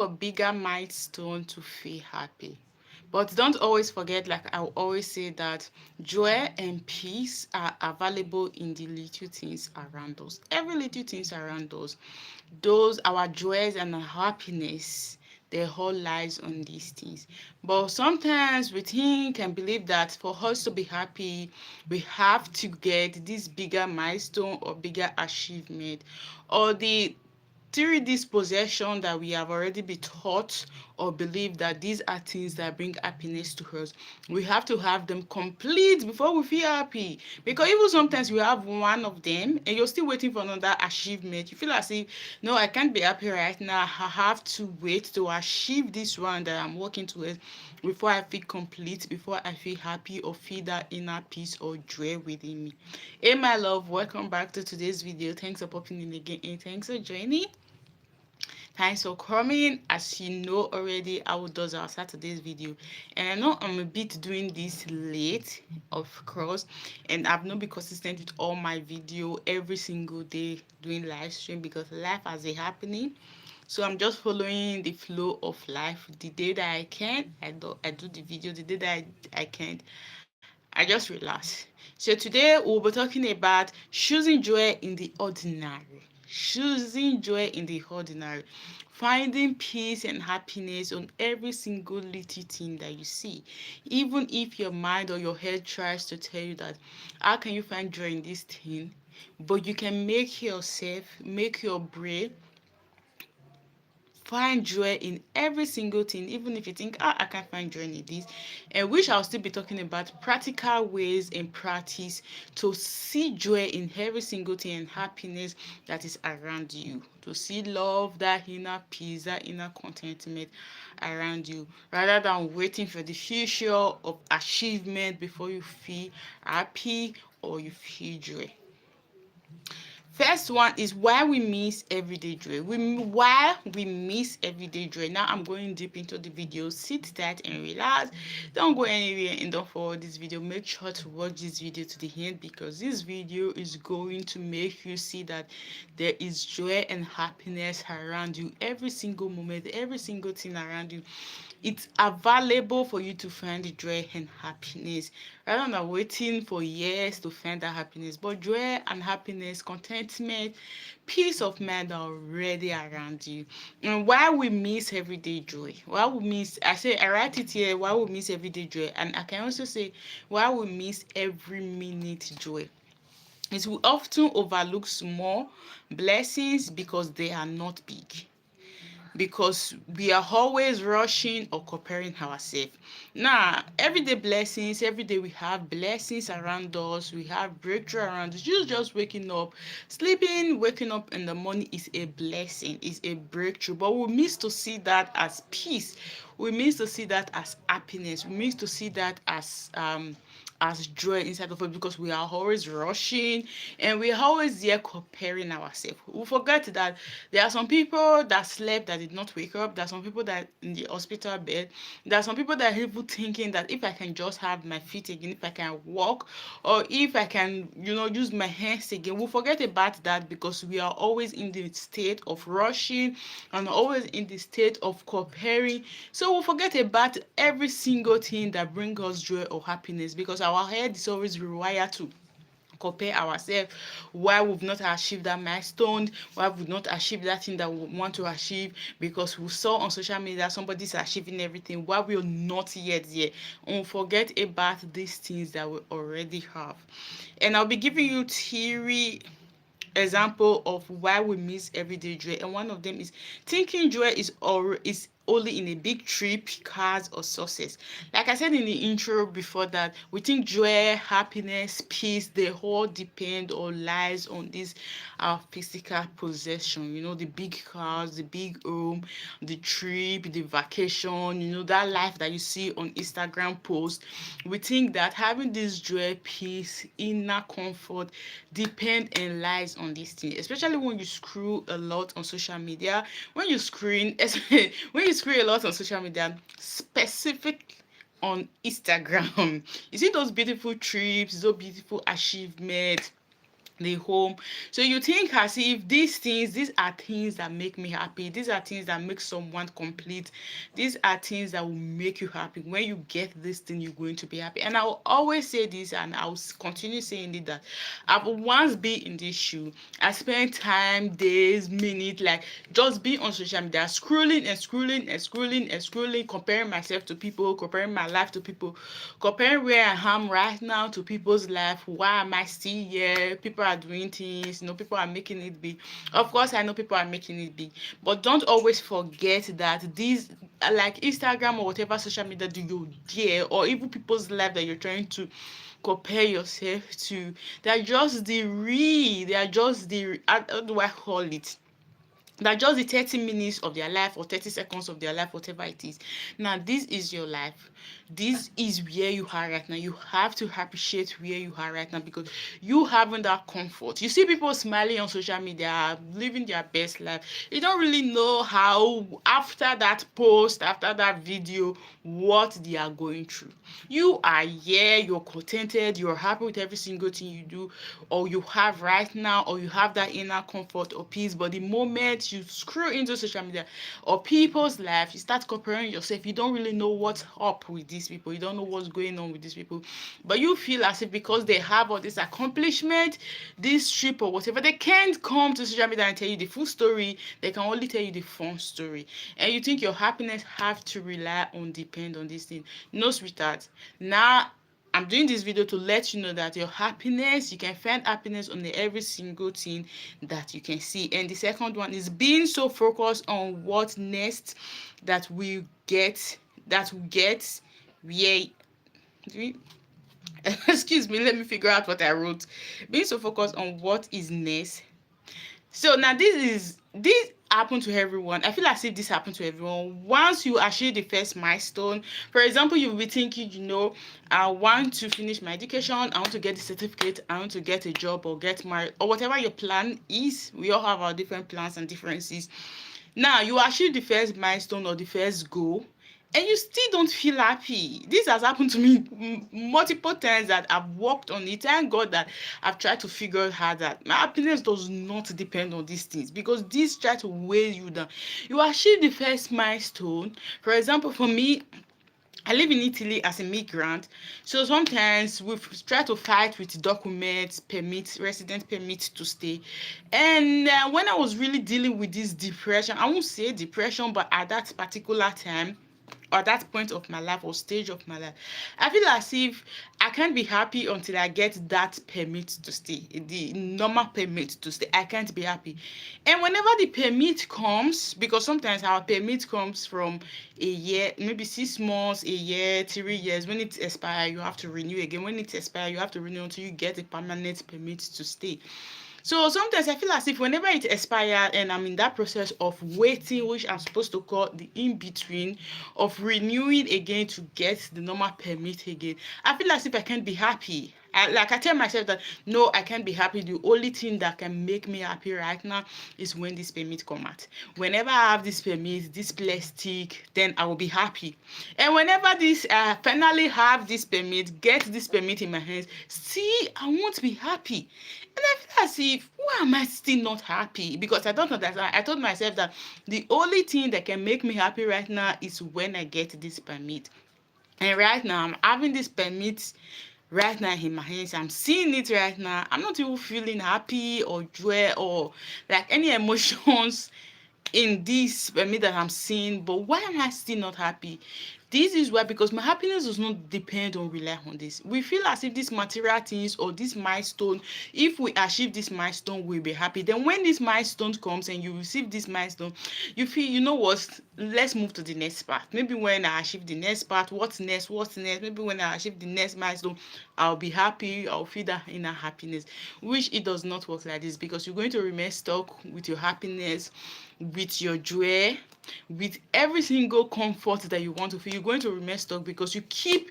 a bigger milestone to feel happy. But don't always forget, like I will always say, that joy and peace are available in the little things around us. Every little things around us, those our joys and our happiness, their whole lies on these things. But sometimes we think and believe that for us to be happy, we have to get this bigger milestone or bigger achievement, or the through this possession that we have already been taught or believe that these are things that bring happiness to us. We have to have them complete before we feel happy. Because even sometimes you have one of them and you're still waiting for another achievement. You feel as if, no, I can't be happy right now. I have to wait to achieve this one that I'm working towards before I feel complete, before I feel happy or feel that inner peace or joy within me. Hey, my love, welcome back to today's video. Thanks for popping in again and thanks for joining. Thanks for coming. As you know already, I will do our Saturday's video, and I know I'm a bit doing this late, of course, and I've not been consistent with all my video every single day doing live stream because life has been happening. So I'm just following the flow of life. The day that I can, I do the video. The day that I can't, I just relax. So today we'll be talking about choosing joy in the ordinary. Choosing joy in the ordinary. Finding peace and happiness on every single little thing that you see. Even if your mind or your head tries to tell you that, how can you find joy in this thing? But you can make yourself, make your brain find joy in every single thing, even if you think, I can't find joy in this. And which I'll still be talking about practical ways and practice to see joy in every single thing and happiness that is around you. To see love, that inner peace, that inner contentment around you, rather than waiting for the future of achievement before you feel happy or you feel joy. First one is why we miss everyday joy. Why we miss everyday joy. Now I'm going deep into the video. Sit tight and relax. Don't go anywhere and don't forward this video. Make sure to watch this video to the end because this video is going to make you see that there is joy and happiness around you every single moment, every single thing around you. It's available for you to find joy and happiness rather than waiting for years to find that happiness. But joy and happiness, contentment, peace of mind are already around you. And why we miss everyday joy? Why we miss, I write it here, why we miss everyday joy. And I can also say why we miss every minute joy is we often overlook small blessings because they are not big, because we are always rushing or comparing ourselves. Now, everyday blessings, every day we have blessings around us, we have breakthrough around us. Just waking up, sleeping, waking up in the morning is a blessing, is a breakthrough. But we miss to see that as peace. We miss to see that as happiness. We miss to see that as joy inside of us because we are always rushing and we are always there comparing ourselves. We forget that there are some people that slept that did not wake up. There are some people that in the hospital bed. There are some people that are even thinking that if I can just have my feet again, if I can walk, or if I can, use my hands again. We forget about that because we are always in the state of rushing and always in the state of comparing. So we forget about every single thing that brings us joy or happiness because our head is always rewired to compare ourselves, why we've not achieved that milestone, why we've not achieved that thing that we want to achieve, because we saw on social media somebody's achieving everything while we're not yet there. And we forget about these things that we already have. And I'll be giving you theory example of why we miss everyday joy, and one of them is thinking joy is only in a big trip, cars, or success. Like I said in the intro before, that we think joy, happiness, peace, they all depend or lies on this our physical possession. The big cars, the big home, the trip, the vacation. That life that you see on Instagram posts. We think that having this joy, peace, inner comfort depend and lies on this thing, especially when you screw a lot on social media. When you screen when you screw a lot on social media, specific on Instagram, you see those beautiful trips, those beautiful achievements, the home. So you think as if these are things that make me happy, these are things that make someone complete, these are things that will make you happy. When you get this thing, you're going to be happy. And I'll always say this, and I'll continue saying it, that I've once been in this shoe. I spent time, days, minutes, like just being on social media, scrolling and scrolling and scrolling and scrolling, comparing myself to people, comparing my life to people, comparing where I am right now to people's life. Why am I still here? People are doing things, people are making it big. Of course, I know people are making it big, but don't always forget that these, like Instagram or whatever social media do you dare, or even people's life that you're trying to compare yourself to, they are just the, how do I call it, that just the 30 minutes of their life or 30 seconds of their life, whatever it is. Now, this is your life. This is where you are right now. You have to appreciate where you are right now, because you having that comfort. You see people smiling on social media, living their best life. You don't really know how, after that post, after that video, what they are going through. You are here, you're contented, you're happy with every single thing you do, or you have right now, or you have that inner comfort or peace. But the moment you screw into social media or people's life, you start comparing yourself. You don't really know what's up with these people, you don't know what's going on with these people, but you feel as if because they have all this accomplishment, this trip or whatever, they can't come to social media and tell you the full story. They can only tell you the fun story, and you think your happiness have to rely on, depend on this thing. No, sweetheart. Now I'm doing this video to let you know that your happiness, you can find happiness on every single thing that you can see. And the second one is being so focused on what next, that we get, where, excuse me, let me figure out what I wrote. Being so focused on what is next. So now this happen to everyone. I feel as if this happened to everyone. Once you achieve the first milestone, for example, you'll be thinking, I want to finish my education, I want to get the certificate, I want to get a job or get married, or whatever your plan is. We all have our different plans and differences. Now you achieve the first milestone or the first goal, and you still don't feel happy. This has happened to me multiple times that I've worked on it. Thank God that I've tried to figure out that my happiness does not depend on these things, because these try to weigh you down. You achieve the first milestone. For example, for me, I live in Italy as a migrant, so sometimes we try to fight with documents, permits, resident permits to stay. And when I was really dealing with this depression, I won't say depression, but at that particular time, or that point of my life or stage of my life, I feel as if I can't be happy until I get that permit to stay, the normal permit to stay. I can't be happy. And whenever the permit comes, because sometimes our permit comes from a year, maybe 6 months, a year, 3 years. When it expires, you have to renew again. When it expires, you have to renew until you get a permanent permit to stay. So sometimes I feel as if whenever it expires and I'm in that process of waiting, which I'm supposed to call the in-between, of renewing again to get the normal permit again, I feel as if I can't be happy. I tell myself that no, I can't be happy. The only thing that can make me happy right now is when this permit come out. Whenever I have this permit, this plastic, then I will be happy. And whenever this finally have this permit, get this permit in my hands, see, I won't be happy. And I feel as if, why am I still not happy? Because I don't understand. I told myself that the only thing that can make me happy right now is when I get this permit. And right now, I'm having this permit right now in my hands. I'm seeing it right now. I'm not even feeling happy or joy or like any emotions in this permit that I'm seeing. But why am I still not happy? This is why, because my happiness does not depend on rely on this. We feel as if these material things or this milestone, if we achieve this milestone, we'll be happy. Then when this milestone comes and you receive this milestone, you feel, you know what, let's move to the next part. Maybe when I achieve the next part, what's next? Maybe when I achieve the next milestone, I'll be happy, I'll feel that inner happiness, which it does not work like this, because you're going to remain stuck with your happiness, with your joy, with every single comfort that you want to feel. You're going to remain stuck because you keep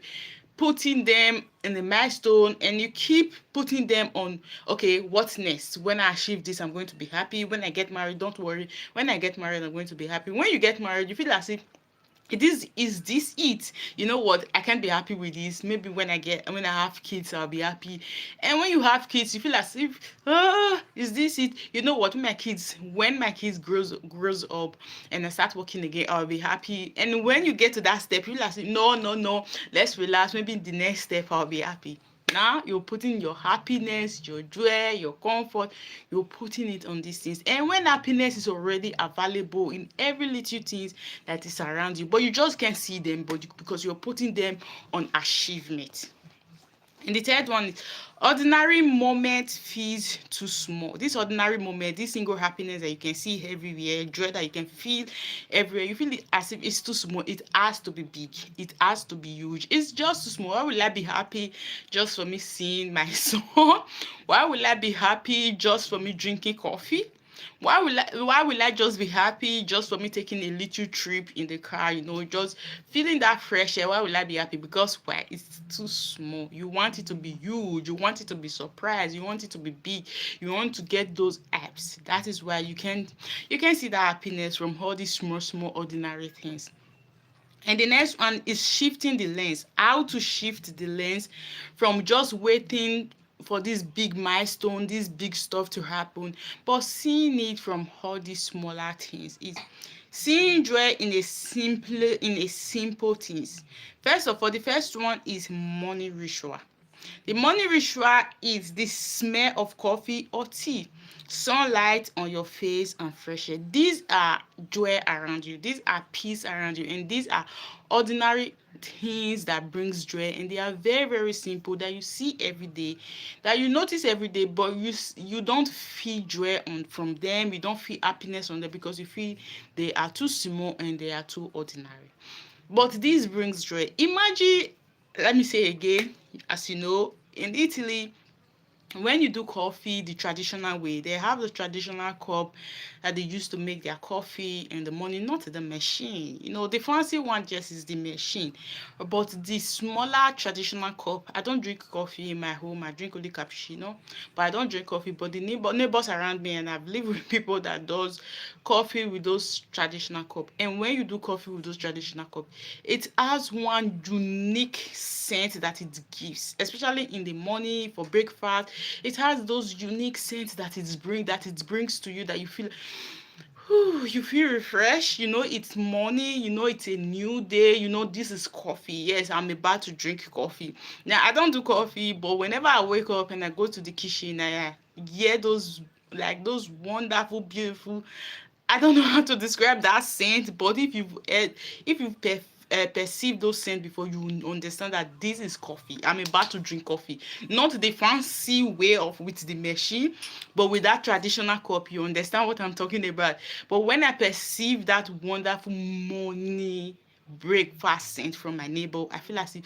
putting them in the milestone and you keep putting them on, okay, what's next? When I achieve this, I'm going to be happy. When I get married, don't worry, when I get married, I'm going to be happy. When you get married, you feel as if Is this it? You know what, I can't be happy with this. Maybe when I have kids I'll be happy. And when you have kids you feel as if, is this it? You know what, when my kids grows up and I start working again, I'll be happy. And when you get to that step you feel as if, no, no, no, let's relax, maybe the next step I'll be happy. Now you're putting your happiness, your joy, your comfort, you're putting it on these things. And when happiness is already available in every little things that is around you, but you just can't see them, because you're putting them on achievement. And the third one is ordinary moment feels too small. This ordinary moment, this single happiness that you can see everywhere, joy that you can feel everywhere, you feel it as if it's too small. It has to be big. It has to be huge. It's just too small. Why will I be happy just for me seeing my son? Why will I be happy just for me drinking coffee? Why will I just be happy just for me taking a little trip in the car, just feeling that fresh air? Why will I be happy? Because why? It's too small. You want it to be huge, you want it to be surprised, you want it to be big, you want to get those apps. That is why you can see that happiness from all these small, small ordinary things. And the next one is shifting the lens. How to shift the lens from just waiting for this big milestone, this big stuff to happen, but seeing it from all these smaller things. Is seeing joy in a simple things. First of all, the first one is morning ritual. The morning ritual is the smell of coffee or tea, sunlight on your face, and fresh air. These are joy around you. These are peace around you, and these are ordinary things that brings joy. And they are very, very simple that you see every day, that you notice every day, but you don't feel joy from them. You don't feel happiness on them because you feel they are too small and they are too ordinary. But this brings joy. Imagine, let me say again, as you know, in Italy, when you do coffee the traditional way, they have the traditional cup that they use to make their coffee in the morning, not the machine. The fancy one just is the machine. But the smaller traditional cup, I don't drink coffee in my home, I drink only cappuccino. But I don't drink coffee. But the neighbors around me, and I've lived with people that does coffee with those traditional cup. And when you do coffee with those traditional cup, it has one unique scent that it gives, especially in the morning for breakfast. It has those unique scents that it brings to you, that you feel, you feel refreshed. It's morning. It's a new day. This is coffee. Yes, I'm about to drink coffee. Now I don't do coffee, but whenever I wake up and I go to the kitchen, I hear those wonderful, beautiful, I don't know how to describe that scent. But if you perceive those scents before, you will understand that this is coffee. I'm about to drink coffee, not the fancy way of with the machine, but with that traditional cup. You understand what I'm talking about? But when I perceive that wonderful morning breakfast scent from my neighbor, I feel as if,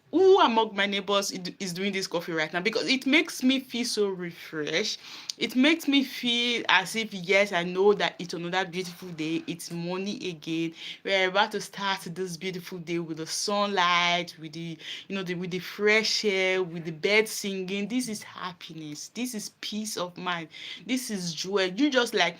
who among my neighbors is doing this coffee right now? Because it makes me feel so refreshed. It makes me feel as if, yes, I know that it's another beautiful day. It's morning again. We're about to start this beautiful day with the sunlight, with the fresh air, with the birds singing. This is happiness. This is peace of mind. This is joy. You just like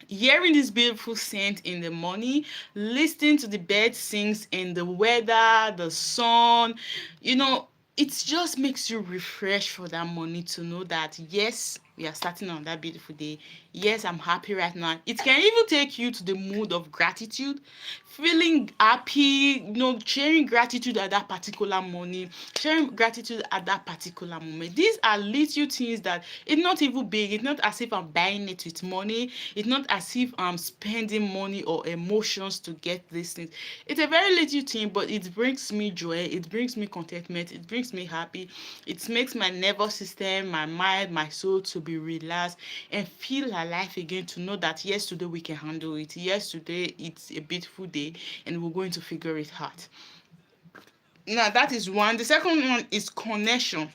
hearing this beautiful scent in the morning, listening to the bird sings, and the weather, the sun, you know, it just makes you refresh for that morning, to know that yes, we are starting on that beautiful day. Yes, I'm happy right now. It can even take you to the mood of gratitude, feeling happy, sharing gratitude at that particular morning, sharing gratitude at that particular moment. These are little things that it's not even big. It's not as if I'm buying it with money. It's not as if I'm spending money or emotions to get these things. It's a very little thing, but it brings me joy. It brings me contentment. It brings me happy. It makes my nervous system, my mind, my soul to be relaxed and feel alive again, to know that yes, today we can handle it. Yes, today it's a beautiful day and we're going to figure it out. Now, that is one. The second one is connection.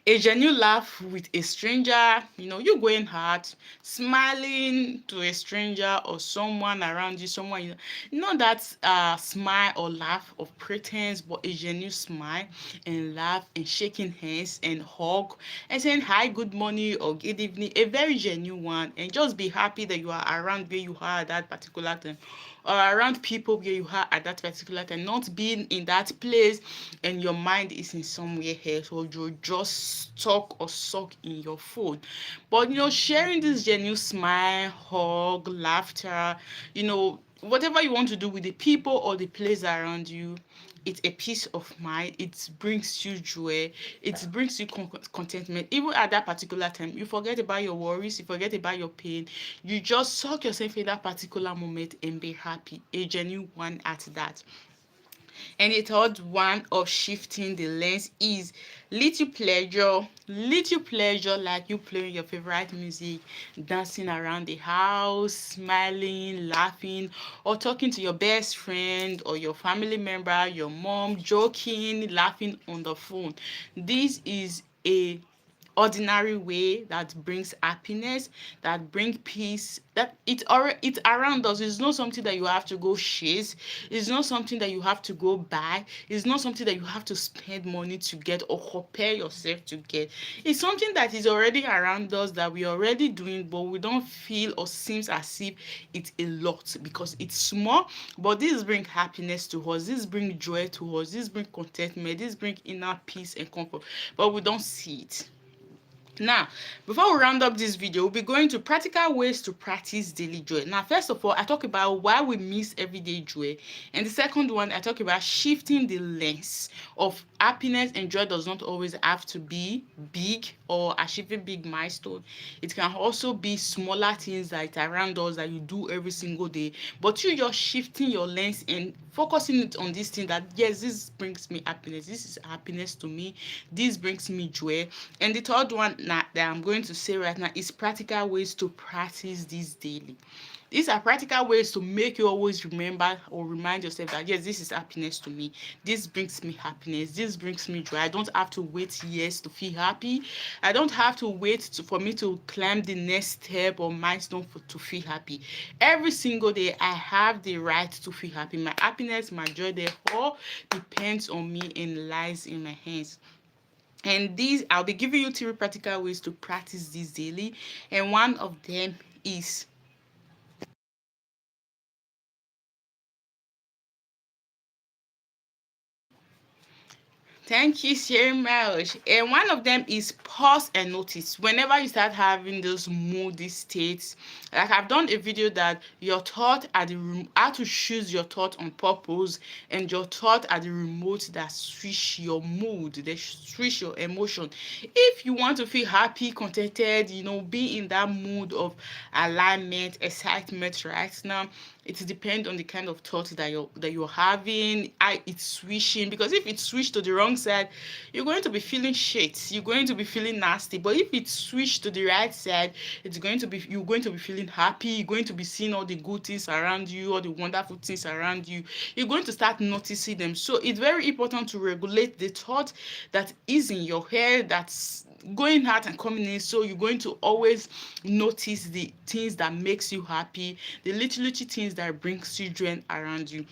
A genuine laugh with a stranger, you going out, smiling to a stranger or someone around you, someone not that smile or laugh of pretense, but a genuine smile and laugh and shaking hands and hug and saying hi, good morning or good evening, a very genuine one, and just be happy that you are around where you are at that particular time or around people where you are at that particular time, not being in that place and your mind is in somewhere else or you're just stuck or suck in your phone. But sharing this genuine smile, hug, laughter, whatever you want to do with the people or the place around you, it's a peace of mind. It brings you joy. It brings you contentment. Even at that particular time, you forget about your worries. You forget about your pain. You just suck yourself in that particular moment and be happy. A genuine one at that. And the third one of shifting the lens is little pleasure. Little pleasure like you playing your favorite music, dancing around the house, smiling, laughing, or talking to your best friend or your family member, your mom, joking, laughing on the phone. This is a ordinary way that brings happiness, that bring peace, that it's around us. It's not something that you have to go chase. It's not something that you have to go buy. It's not something that you have to spend money to get or compare yourself to get. It's something that is already around us, that we're already doing, but we don't feel or seems as if it's a lot because it's small. But this bring happiness to us. This bring joy to us. This bring contentment. This bring inner peace and comfort. But we don't see it. Now, before we round up this video, we'll be going to practical ways to practice daily joy. Now, first of all, I talk about why we miss everyday joy. And the second one, I talk about shifting the lens of happiness and joy does not always have to be big or achieving big milestone. It can also be smaller things that are around us that you do every single day. But you just shifting your lens and focusing it on this thing that, yes, this brings me happiness. This is happiness to me. This brings me joy. And the third one that I'm going to say right now is practical ways to practice this daily. These are practical ways to make you always remember or remind yourself that, yes, this is happiness to me. This brings me happiness. This brings me joy. I don't have to wait years to feel happy. I don't have to wait for me to climb the next step or milestone to feel happy. Every single day, I have the right to feel happy. My happiness, my joy, they all depends on me and lies in my hands. And these, I'll be giving you 3 practical ways to practice this daily. And one of them is thank you so much. And one of them is pause and notice. Whenever you start having those moody states, like I've done a video that your thought at the how to choose your thought on purpose, and your thought at the remote that switch your mood, they switch your emotion. If you want to feel happy, contented, be in that mood of alignment, excitement right now, it depends on the kind of thought that you're having. It's switching, because if it's switched to the wrong side, you're going to be feeling shit. You're going to be feeling nasty. But if it's switched to the right side, you're going to be feeling happy. You're going to be seeing all the good things around you, all the wonderful things around you. You're going to start noticing them. So it's very important to regulate the thought that is in your head, that's going out and coming in. So you're going to always notice the things that makes you happy, the little things that brings children around you.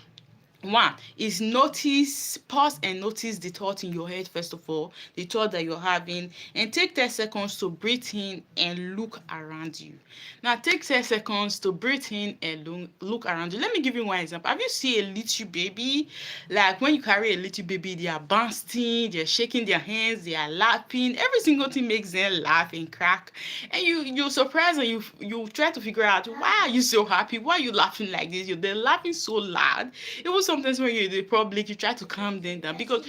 One is pause and notice the thought in your head. First of all, the thought that you're having, and take 10 seconds to breathe in and look around you. Now take 10 seconds to breathe in and look around you. Let me give you one example. Have you seen a little baby? Like when you carry a little baby, they are bouncing, they're shaking their hands, they are laughing. Every single thing makes them laugh and crack, and you're surprised, and you try to figure out, why are you so happy, why are you laughing like this? They're laughing so loud. It was sometimes when you're in the public, you try to calm them down, because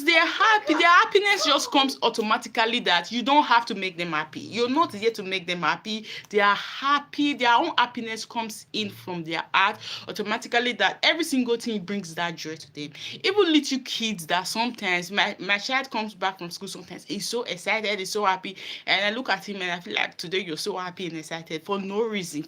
they're happy. Their happiness just comes automatically, that you don't have to make them happy. You're not here to make them happy. They are happy. Their own happiness comes in from their heart automatically, that every single thing brings that joy to them. Even little kids, that sometimes my child comes back from school, sometimes he's so excited, he's so happy, and I look at him and I feel like, today you're so happy and excited for no reason,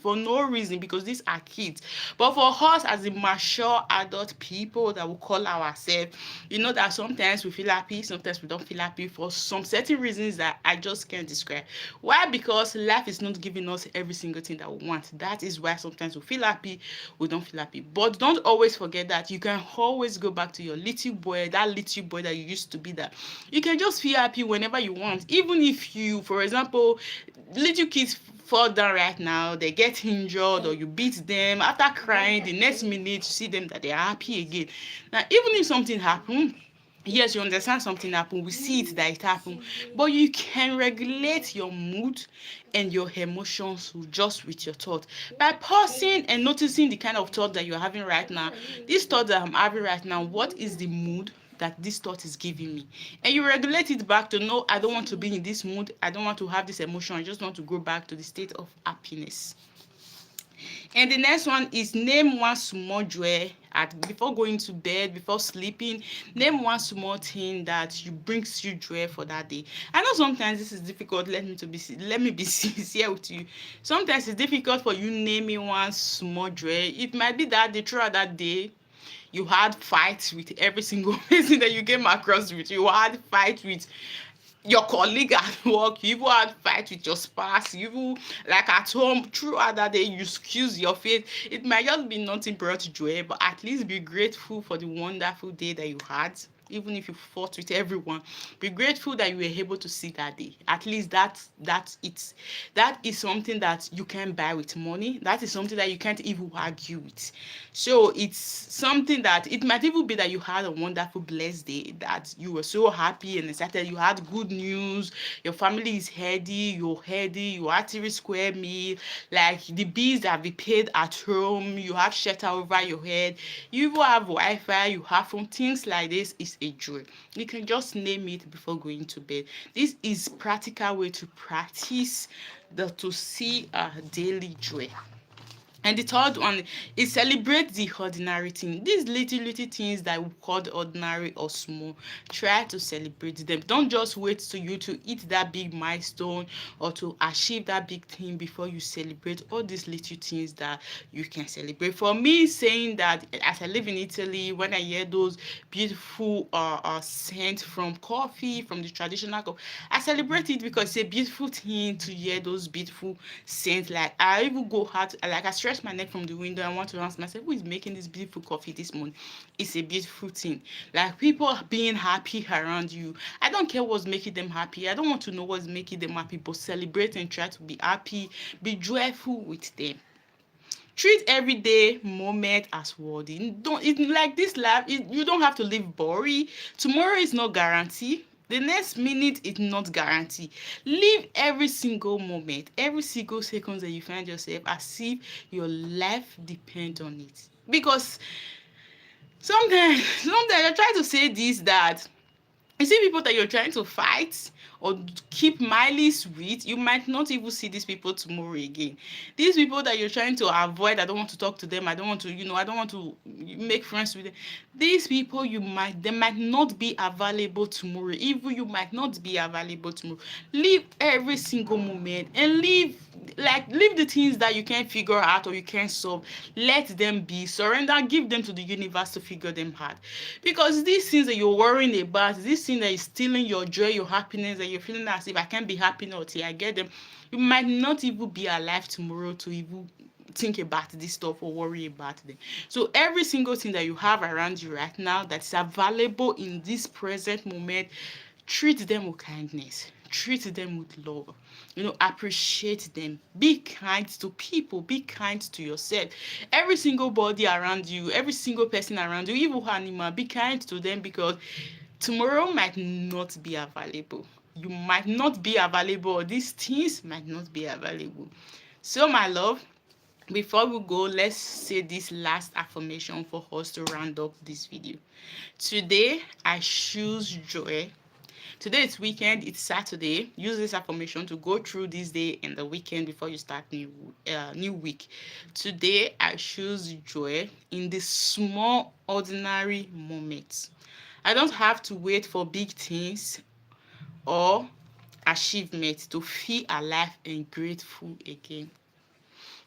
because these are kids. But for us as the mature adult people that we call ourselves, that sometimes we feel happy, sometimes we don't feel happy for some certain reasons that I just can't describe. Why? Because life is not giving us every single thing that we want. That is why sometimes we feel happy, we don't feel happy. But don't always forget that you can always go back to your little boy, that little boy that you used to be, that you can just feel happy whenever you want. Even if you, for example, little kids fall down right now, they get injured or you beat them, after crying the next minute you see them that they are happy again. Now even if something happen, yes, you understand something happened, we see it that it happened, but you can regulate your mood and your emotions just with your thought by pausing and noticing the kind of thought that you're having right now. This thought that I'm having right now, what is the mood that this thought is giving me? And you regulate it back to, no, I don't want to be in this mood, I don't want to have this emotion, I just want to go back to the state of happiness. And the next one is name one small joy at before going to bed, before sleeping. Name one small thing that you brings you joy for that day. I know sometimes this is difficult. Let me be sincere with you. Sometimes it's difficult for you naming one small joy. It might be that day, throughout that day you had fights with every single person that you came across with. You had fights with your colleague at work, you even had fight with your spouse, you even like at home throughout that day you excuse your face. It might just be nothing brought joy, but at least be grateful for the wonderful day that you had. Even if you fought with everyone, be grateful that you were able to see that day. At least that is something that you can buy with money. That is something that you can't even argue with. So it's something that it might even be that you had a wonderful blessed day, that you were so happy and excited, you had good news, your family is healthy, you're healthy, you had 3 square meal, like the bills have been paid at home, you have shelter over your head, you even have Wi-Fi, you have phone. Things like this is a joy. You can just name it before going to bed. This is practical way to practice to see a daily joy. And the third one is celebrate the ordinary thing. These little things that we call ordinary or small, try to celebrate them. Don't just wait to you to hit that big milestone or to achieve that big thing before you celebrate all these little things that you can celebrate. For me, saying that as I live in Italy, when I hear those beautiful scents from coffee, from the traditional coffee, I celebrate it because it's a beautiful thing to hear those beautiful scents. Like I even go out, like I stretch my neck from the window. I want to ask myself, who is making this beautiful coffee this morning? It's a beautiful thing. Like people being happy around you. I don't care what's making them happy. I don't want to know what's making them happy, but celebrate and try to be happy, be joyful with them. Treat everyday moment as worthy. Don't it, like this life, you don't have to live boring. Tomorrow is not guarantee. The next minute is not guarantee. Live every single moment, every single second that you find yourself as if your life depends on it. Because sometimes I try to say this, that you see people that you're trying to fight or keep miles with, you might not even see these people tomorrow again. These people that you're trying to avoid, I don't want to talk to them, I don't want to, I don't want to make friends with them. These people, they might not be available tomorrow. Even you might not be available tomorrow. Live every single moment and leave the things that you can't figure out or you can't solve. Let them be. Surrender, give them to the universe to figure them out. Because these things that you're worrying about, this thing that is stealing your joy, your happiness, that you're feeling as if I can't be happy now till I get them, you might not even be alive tomorrow to even think about this stuff or worry about them. So every single thing that you have around you right now that's available in this present moment, treat them with kindness, treat them with love, appreciate them, be kind to people, be kind to yourself. Every single body around you, every single person around you, even animal, be kind to them, because tomorrow might not be available. You might not be available, or these things might not be available. So my love, before we go, let's say this last affirmation for us to round up this video. Today I choose joy. Today is weekend, it's Saturday. Use this affirmation to go through this day and the weekend before you start new week. Today I choose joy in the small ordinary moments. I don't have to wait for big things or achievements to feel alive and grateful again.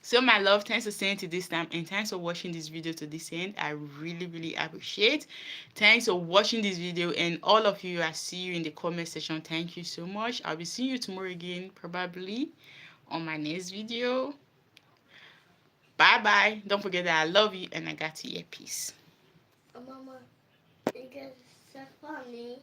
So my love, thanks for staying to this time and thanks for watching this video to this end. I really appreciate. Thanks for watching this video, and all of you, I see you in the comment section. Thank you so much. I'll be seeing you tomorrow again, probably on my next video. Bye bye. Don't forget that I love you and I got your peace. Mama, you guys so funny.